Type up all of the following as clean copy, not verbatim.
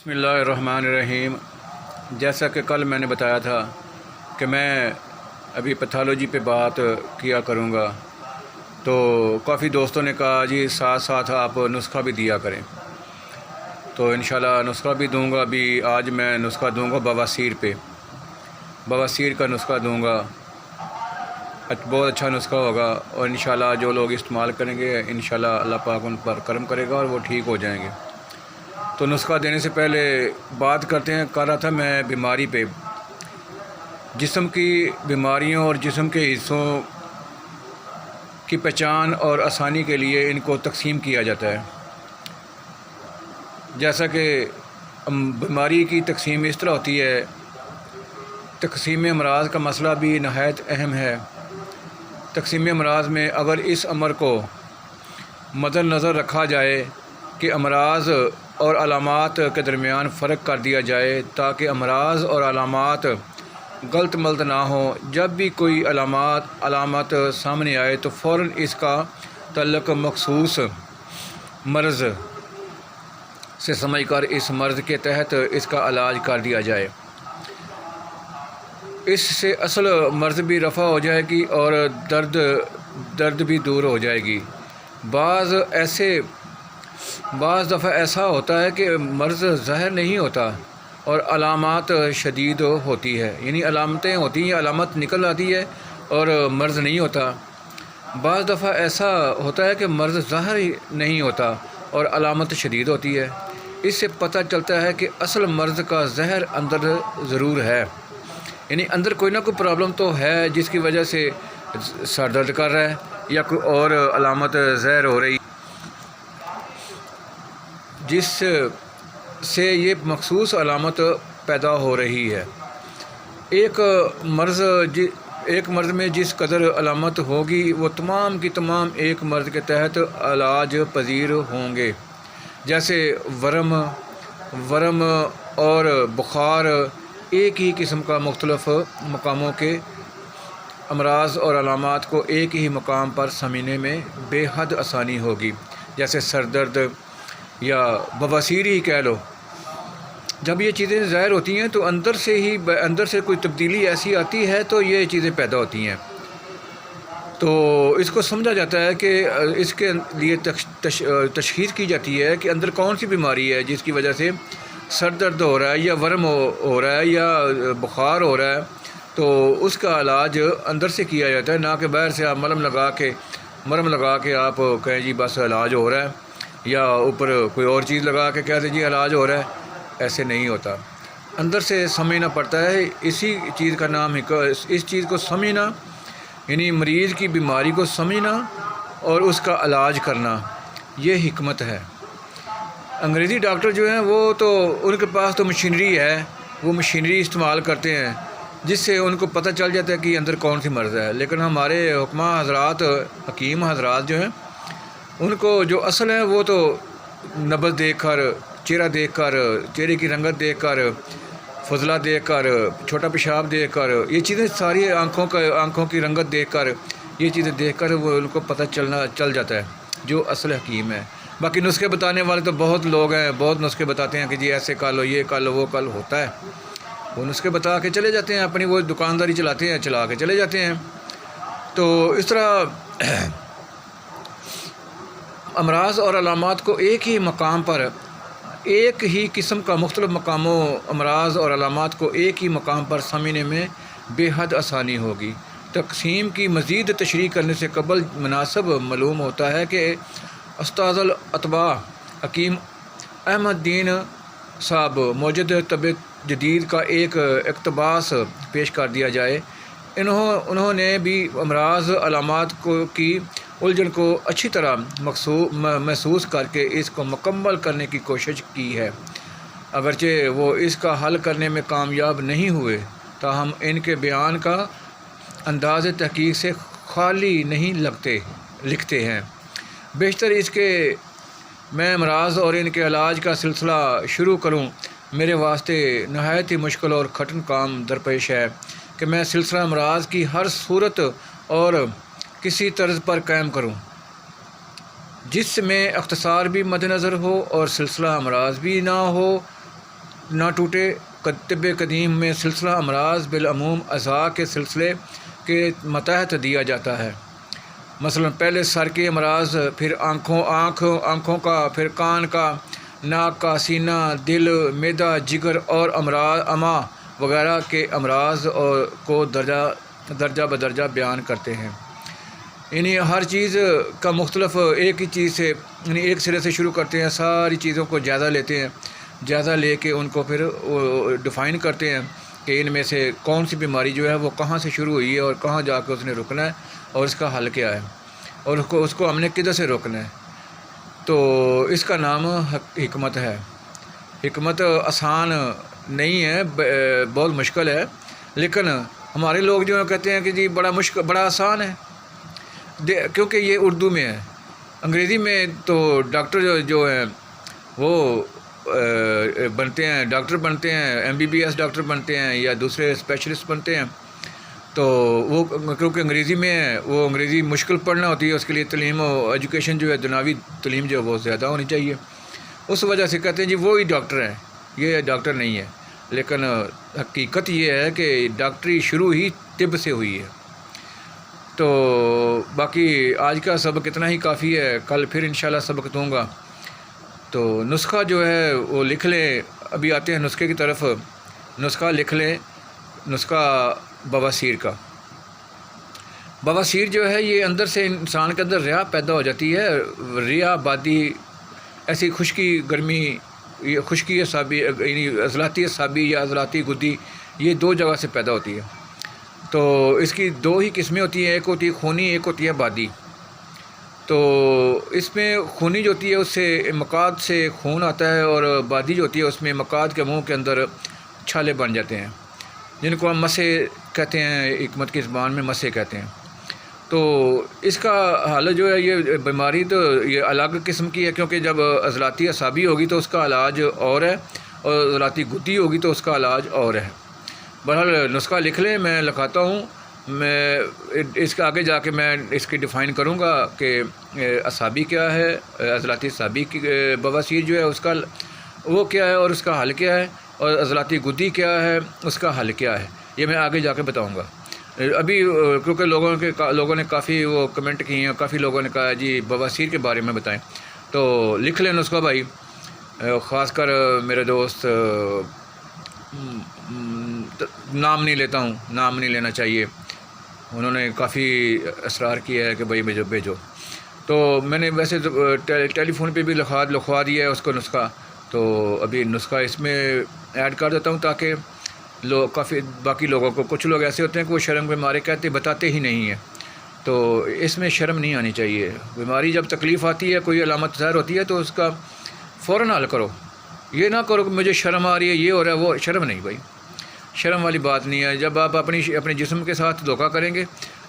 بسم اللہ الرحمن الرحیم۔ جیسا کہ کل میں نے بتایا تھا کہ میں ابھی پیتھالوجی پہ بات کیا کروں گا، تو کافی دوستوں نے کہا جی ساتھ ساتھ آپ نسخہ بھی دیا کریں، تو انشاءاللہ نسخہ بھی دوں گا۔ ابھی آج میں نسخہ دوں گا بواسیر پہ، بواسیر کا نسخہ دوں گا۔ بہت اچھا نسخہ ہوگا اور انشاءاللہ جو لوگ استعمال کریں گے انشاءاللہ اللہ پاک ان پر کرم کرے گا اور وہ ٹھیک ہو جائیں گے۔ تو نسخہ دینے سے پہلے بات کر رہا تھا میں بیماری پہ۔ جسم کی بیماریوں اور جسم کے حصوں کی پہچان اور آسانی کے لیے ان کو تقسیم کیا جاتا ہے۔ جیسا کہ بیماری کی تقسیم اس طرح ہوتی ہے، تقسیم امراض کا مسئلہ بھی نہایت اہم ہے۔ تقسیم امراض میں اگر اس امر کو مد نظر رکھا جائے کہ امراض اور علامات کے درمیان فرق کر دیا جائے تاکہ امراض اور علامات غلط ملت نہ ہوں، جب بھی کوئی علامت سامنے آئے تو فوراً اس کا تعلق مخصوص مرض سے سمجھ کر اس مرض کے تحت اس کا علاج کر دیا جائے۔ اس سے اصل مرض بھی رفع ہو جائے گی اور درد بھی دور ہو جائے گی۔ بعض دفعہ ایسا ہوتا ہے کہ مرض ظاہر نہیں ہوتا اور علامات شدید ہوتی ہے، یعنی علامتیں ہوتی ہیں، علامت نکل آتی ہے اور مرض نہیں ہوتا۔ بعض دفعہ ایسا ہوتا ہے کہ مرض ظاہر ہی نہیں ہوتا اور علامت شدید ہوتی ہے۔ اس سے پتہ چلتا ہے کہ اصل مرض کا زہر اندر ضرور ہے، یعنی اندر کوئی نہ کوئی پرابلم تو ہے جس کی وجہ سے سر درد کر رہا ہے یا کوئی اور علامت ظاہر ہو رہی، جس سے یہ مخصوص علامت پیدا ہو رہی ہے۔ ایک مرض میں جس قدر علامت ہوگی وہ تمام کی تمام ایک مرض کے تحت علاج پذیر ہوں گے۔ جیسے ورم اور بخار ایک ہی قسم کا مختلف مقاموں کے امراض اور علامات کو ایک ہی مقام پر سمجھنے میں بے حد آسانی ہوگی۔ جیسے سر درد یا بواسیر ہی کہہ لو، جب یہ چیزیں ظاہر ہوتی ہیں تو اندر سے کوئی تبدیلی ایسی آتی ہے تو یہ چیزیں پیدا ہوتی ہیں۔ تو اس کو سمجھا جاتا ہے کہ اس کے لیے تشخیص کی جاتی ہے کہ اندر کون سی بیماری ہے جس کی وجہ سے سر درد ہو رہا ہے یا ورم ہو رہا ہے یا بخار ہو رہا ہے، تو اس کا علاج اندر سے کیا جاتا ہے، نہ کہ باہر سے آپ مرم لگا کے آپ کہیں جی بس علاج ہو رہا ہے، یا اوپر کوئی اور چیز لگا کے کہتے جی علاج ہو رہا ہے۔ ایسے نہیں ہوتا، اندر سے سمجھنا پڑتا ہے۔ اسی چیز کا نام اس چیز کو سمجھنا، یعنی مریض کی بیماری کو سمجھنا اور اس کا علاج کرنا، یہ حکمت ہے۔ انگریزی ڈاکٹر جو ہیں وہ تو ان کے پاس تو مشینری ہے، وہ مشینری استعمال کرتے ہیں جس سے ان کو پتہ چل جاتا ہے کہ اندر کون سی مرض ہے، لیکن ہمارے حکیم حضرات جو ہیں ان کو جو اصل ہے وہ تو نبض دیکھ کر، چہرہ دیکھ کر، چہرے کی رنگت دیکھ کر، فضلہ دیکھ کر، چھوٹا پیشاب دیکھ کر، یہ چیزیں ساری آنکھوں کی رنگت دیکھ کر، یہ چیزیں دیکھ کر وہ ان کو پتہ چل جاتا ہے جو اصل حکیم ہے۔ باقی نسخے بتانے والے تو بہت لوگ ہیں، بہت نسخے بتاتے ہیں کہ جی ایسے کر لو، یہ کر لو، وہ کل ہوتا ہے، وہ نسخے بتا کے چلے جاتے ہیں، اپنی وہ دکانداری چلا کے چلے جاتے ہیں۔ تو اس طرح امراض اور علامات کو ایک ہی مقام پر، ایک ہی قسم کا مختلف مقاموں امراض اور علامات کو ایک ہی مقام پر سمجھنے میں بے حد آسانی ہوگی۔ تقسیم کی مزید تشریح کرنے سے قبل مناسب معلوم ہوتا ہے کہ استاذ الاطباء حکیم احمد دین صاحب موجد طب جدید کا ایک اقتباس پیش کر دیا جائے۔ انہوں نے بھی امراض علامات کی الجھن کو اچھی طرح محسوس کر کے اس کو مکمل کرنے کی کوشش کی ہے، اگرچہ وہ اس کا حل کرنے میں کامیاب نہیں ہوئے، تاہم ان کے بیان کا انداز تحقیق سے خالی نہیں لکھتے ہیں۔ بیشتر اس کے میں امراض اور ان کے علاج کا سلسلہ شروع کروں، میرے واسطے نہایت ہی مشکل اور کٹھن کام درپیش ہے کہ میں سلسلہ امراض کی ہر صورت اور کسی طرز پر قائم کروں جس میں اختصار بھی مد نظر ہو اور سلسلہ امراض بھی نہ ہو نہ ٹوٹے۔ طب قدیم میں سلسلہ امراض بالعموم اعضاء کے سلسلے کے متحت دیا جاتا ہے۔ مثلا پہلے سر کے امراض، پھر آنکھوں کا، پھر کان کا، ناک کا، سینہ، دل، معدہ، جگر اور امراض امعاء وغیرہ کے امراض کو درجہ بدرجہ بیان کرتے ہیں۔ یعنی ہر چیز کا مختلف ایک ہی چیز سے، یعنی ایک سرے سے شروع کرتے ہیں، ساری چیزوں کو جائزہ لیتے ہیں، جائزہ لے کے ان کو پھر ڈیفائن کرتے ہیں کہ ان میں سے کون سی بیماری جو ہے وہ کہاں سے شروع ہوئی ہے اور کہاں جا کے اس نے رکنا ہے اور اس کا حل کیا ہے اور اس کو ہم نے کدھر سے روکنا ہے۔ تو اس کا نام حکمت ہے۔ حکمت آسان نہیں ہے، بہت مشکل ہے، لیکن ہمارے لوگ جو کہتے ہیں کہ جی بڑا آسان ہے، کیونکہ یہ اردو میں ہے۔ انگریزی میں تو ڈاکٹر جو ہیں وہ بنتے ہیں، ڈاکٹر بنتے ہیں، MBBS ڈاکٹر بنتے ہیں یا دوسرے اسپیشلسٹ بنتے ہیں، تو وہ کیونکہ انگریزی میں ہے، وہ انگریزی مشکل پڑھنا ہوتی ہے، اس کے لیے تعلیم و ایجوکیشن جو ہے دنیاوی تعلیم جو ہے وہ زیادہ ہونی چاہیے، اس وجہ سے کہتے ہیں جی وہی ڈاکٹر ہیں، یہ ڈاکٹر نہیں ہے۔ لیکن حقیقت یہ ہے کہ ڈاکٹری شروع ہی طب سے ہوئی ہے۔ تو باقی آج کا سبق اتنا ہی کافی ہے، کل پھر انشاءاللہ سبق دوں گا۔ تو نسخہ جو ہے وہ لکھ لیں، ابھی آتے ہیں نسخے کی طرف۔ نسخہ لکھ لیں، نسخہ بواسیر کا۔ بواسیر جو ہے یہ اندر سے انسان کے اندر ریا پیدا ہو جاتی ہے، ریا بادی، ایسی خشکی گرمی، یہ خشکی اعصابی، یعنی عضلاتی اعصابی یا عضلاتی گدی، یہ دو جگہ سے پیدا ہوتی ہے۔ تو اس کی دو ہی قسمیں ہوتی ہیں، ایک ہوتی ہے خونی، ایک ہوتی ہے بادی۔ تو اس میں خونی جو ہوتی ہے اس سے مقاد سے خون آتا ہے، اور بادی جو ہوتی ہے اس میں مقاد کے منہ کے اندر چھالے بن جاتے ہیں، جن کو ہم مسے کہتے ہیں، حکمت کی زبان میں مسے کہتے ہیں۔ تو اس کا حل جو ہے، یہ بیماری تو یہ الگ قسم کی ہے، کیونکہ جب عضلاتی اعصابی ہوگی تو اس کا علاج اور ہے، اور عضلاتی گدی ہوگی تو اس کا علاج اور ہے۔ بہرحال نسخہ لکھ لیں، میں لکھاتا ہوں، میں اس کے آگے جا کے میں اس کی ڈیفائن کروں گا کہ اعصابی کیا ہے، عضلاتی اعصابی کی بواسیر جو ہے اس کا وہ کیا ہے اور اس کا حل کیا ہے، اور عضلاتی گدی کیا ہے، اس کا حل کیا ہے، یہ میں آگے جا کے بتاؤں گا۔ ابھی کیونکہ لوگوں نے کافی وہ کمنٹ کیے ہیں، کافی لوگوں نے کہا جی بواسیر کے بارے میں بتائیں، تو لکھ لیں نسخہ بھائی، خاص کر میرے دوست، نام نہیں لیتا ہوں، نام نہیں لینا چاہیے، انہوں نے کافی اصرار کیا ہے کہ بھائی بھیجو، تو میں نے ویسے ٹیلی فون پہ بھی لکھوا دیا ہے اس کو نسخہ، تو ابھی نسخہ اس میں ایڈ کر دیتا ہوں تاکہ کافی باقی لوگوں کو، کچھ لوگ ایسے ہوتے ہیں کہ وہ شرم کے مارے بتاتے ہی نہیں ہیں، تو اس میں شرم نہیں آنی چاہیے۔ بیماری جب تکلیف آتی ہے، کوئی علامت ظاہر ہوتی ہے تو اس کا فوراً حل کرو، یہ نہ کرو کہ مجھے شرم آ رہی ہے، یہ ہو رہا ہے، وہ شرم نہیں بھائی، شرم والی بات نہیں ہے۔ جب آپ اپنے جسم کے ساتھ دھوکہ کریں گے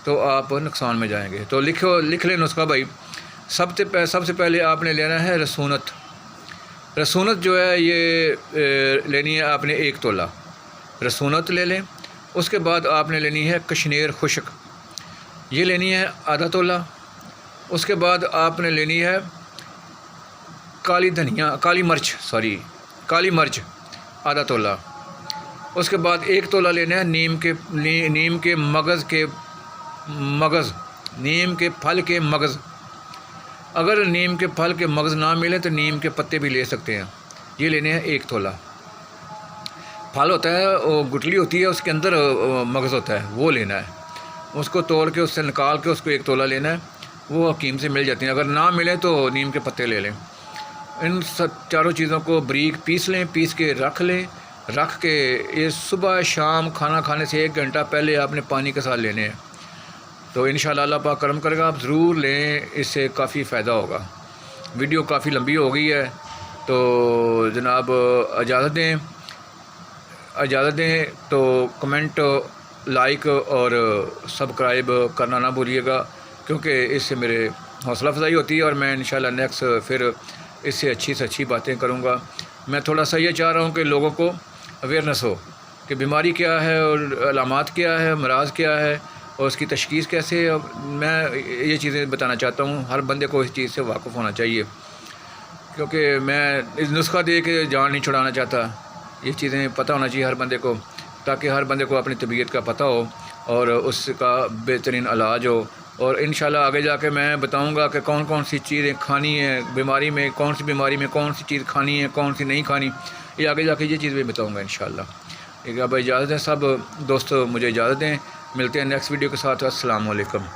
تو آپ نقصان میں جائیں گے۔ تو لکھ لیں نسخہ بھائی۔ سب سے پہلے آپ نے لینا ہے رسونت۔ رسونت جو ہے یہ لینی ہے آپ نے 1 تولہ رسونت لے لیں۔ اس کے بعد آپ نے لینی ہے کشنیر خشک، یہ لینی ہے ½ تولہ۔ اس کے بعد آپ نے لینی ہے کالی مرچ ½ تولہ۔ اس کے بعد 1 تولہ لینا ہے نیم کے پھل کے مغز۔ اگر نیم کے پھل کے مغز نہ ملے تو نیم کے پتے بھی لے سکتے ہیں، یہ لینے ہیں 1 تولہ۔ پھل ہوتا ہے، وہ گٹلی ہوتی ہے، اس کے اندر مغز ہوتا ہے، وہ لینا ہے، اس کو توڑ کے اس سے نکال کے اس کو 1 تولہ لینا ہے، وہ حکیم سے مل جاتی ہیں۔ اگر نہ ملے تو نیم کے پتے لے لیں۔ ان چاروں چیزوں کو باریک پیس لیں، پیس کے رکھ کے یہ صبح شام کھانا کھانے سے 1 گھنٹہ پہلے آپ نے پانی کے ساتھ لینے ہیں۔ تو انشاءاللہ اللہ پاک کرم کرے گا، آپ ضرور لیں، اس سے کافی فائدہ ہوگا۔ ویڈیو کافی لمبی ہو گئی ہے، تو جناب اجازت دیں تو کمنٹ، لائک اور سبسکرائب کرنا نہ بھولیے گا، کیونکہ اس سے میرے حوصلہ افزائی ہوتی ہے، اور میں انشاءاللہ نیکسٹ پھر اس سے اچھی باتیں کروں گا۔ میں تھوڑا سا یہ چاہ رہا ہوں کہ لوگوں کو اویئرنیس ہو کہ بیماری کیا ہے اور علامات کیا ہے، مرض کیا ہے اور اس کی تشخیص کیسے ہے۔ میں یہ چیزیں بتانا چاہتا ہوں، ہر بندے کو اس چیز سے واقف ہونا چاہیے، کیونکہ میں اس نسخہ دے کے جان نہیں چھڑانا چاہتا، یہ چیزیں پتہ ہونا چاہیے ہر بندے کو، تاکہ ہر بندے کو اپنی طبیعت کا پتہ ہو اور اس کا بہترین علاج ہو۔ اور انشاءاللہ آگے جا کے میں بتاؤں گا کہ کون کون سی چیزیں کھانی ہے بیماری میں، کون سی بیماری میں کون سی چیز کھانی ہے، کون سی نہیں کھانی، یہ آگے جا کے یہ چیز بھی بتاؤں گا انشاءاللہ۔ اب اجازت ہے، سب دوست مجھے اجازت دیں، ملتے ہیں نیکسٹ ویڈیو کے ساتھ۔ السلام علیکم۔